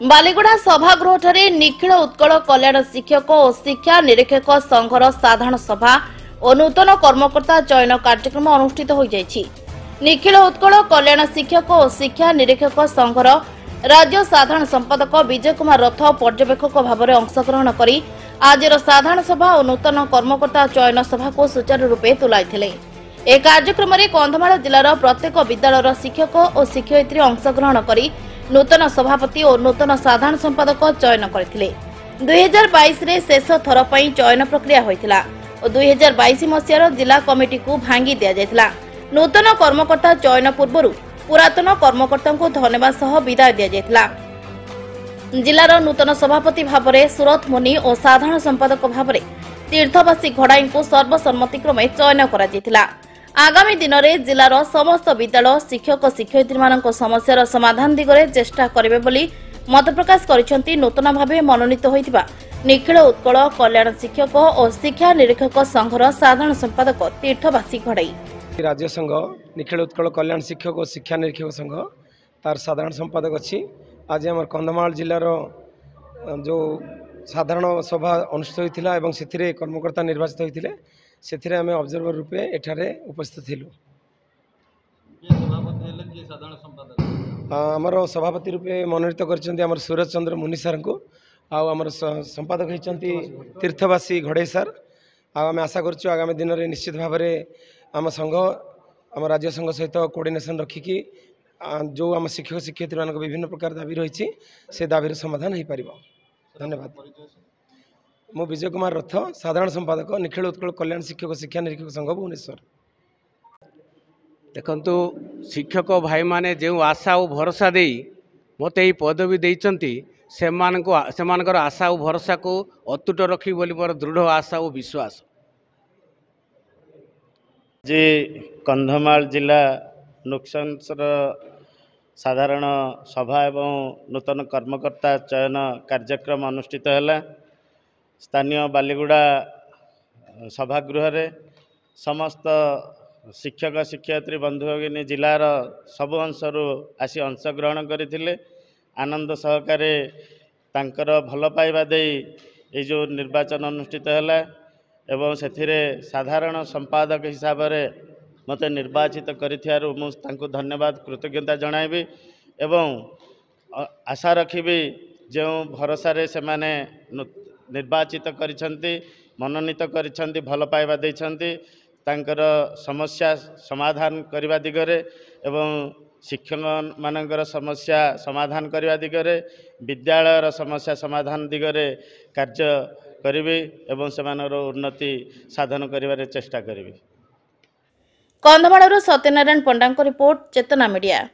बालीगुड़ा सभागृह निखिल उत्कल कल्याण शिक्षक और शिक्षा निरीक्षक संघर साधारण सभा और नूतन कर्मकर्ता चयन कार्यक्रम अनुष्ठित हो जायछि। निखिल उत्कल कल्याण शिक्षक और शिक्षा निरीक्षक संघर राज्य साधारण संपादक विजय कुमार रथ पर्यवेक्षक भाव में अंशग्रहण कर आज साधारण सभा और नूतन कर्मकर्ता चयन सभा को सुचारू रूपे तुलाई। ए कार्यक्रम में कंधमाल जिलार प्रत्येक विद्यालय शिक्षक और शिक्षयित्री अंशग्रहण कर नूतन सभापति और नूतन साधारण संपादक चयन करथिले। 2022 रे शेष थर पई चयन प्रक्रिया होइतिला और 2022 मसियार जिला कमिटी को भांगी दिया जायतिला। नूतन कर्मकर्ता चयन पूर्व पुरातन कर्मकर्ता को धन्यवाद सह विदाय दिया जायतिला। जिलार नूतन सभापति भाव में सुरत मुनि और साधारण संपादक भाव में तीर्थवासी घड़ाई को सर्वसम्मति क्रमे चयन करा जायतिला। आगामी दिन में जिलार समस्त विद्यालय शिक्षक शिक्षयित्री मानक समस्यार समाधान दिगरे चेष्टा करेंगे बोली मत प्रकाश करिसेंती नूतन भावे मनोनीत होइतिबा निखिल उत्कल कल्याण शिक्षक और शिक्षा निरीक्षक संघर साधारण संपादक तीर्थवासी घड़ाई। राज्य संघ निखिल उत्कल कल्याण शिक्षक और शिक्षा निरीक्षक संघ तार साधारण संपादक अच्छी आज आम कंधमाल जिलार जो साधारण सभा अनुष्ठित होता है से कर्मकर्ता निर्वाचित होते से आम ऑब्जर्वर रूपे एठारे उपस्थित थिलु। आमर सभापति रूपे मनोनीत कर सूरज चंद्र मुनि सार को आमर संपादक होती तीर्थवासी घड़े सार। आम आशा करुँ आगामी दिन में निश्चित भाव में आम संघ आम राज्य संघ सहित कोऑर्डिनेशन रखिकी जो आम शिक्षक शिक्षयित्री मान विभिन्न प्रकार दाबी रही से दाबीर समाधान हो पार। धन्यवाद। मु विजय कुमार रथ साधारण संपादक निखिल उत्कल कल्याण शिक्षक शिक्षा निरीक्षक संघ भुवनेश्वर। देखंतु शिक्षक भाई माने जो आशा और भरोसा दे मते ये पदवी देइचंती सेमानकर आशा और भरोसा को अतुट रखी बोली मोर दृढ़ आशा और विश्वास। जे कंधमाल जिला नुकसानर साधारण सभा एवं नूतन कर्मकर्ता चयन कार्यक्रम अनुष्ठित है। स्थानीय बालीगुड़ा सभागृह रे समस्त शिक्षक शिक्षयित्री बंधु भगिनी जिलार सबु अंशर आसी अंशग्रहण करथिले। आनंद सहकारे तांकर भल पाइबा दे ये जो निर्वाचन अनुष्ठित है एवं से साधारण संपादक हिसाब से मते निर्वाचित करिथियारु मु तांको धन्यवाद कृतज्ञता जणाइबी एवं आशा रखिबी जो भरोसा रे से माने निर्वाचित करिसंती मनोनीत करिसंती भल पाइबा दैछंती तांकर समस्या समाधान करबा दिगरे एवं शिक्षक मानकर समस्या समाधान करबा दिगरे विद्यालयर समस्या समाधान दिगरे कार्य करिबी एवं सेमानर उन्नति साधन करिबारे चेष्टा करिबी। कंधमाल सत्यनारायण पंडा रिपोर्ट चेतना मीडिया।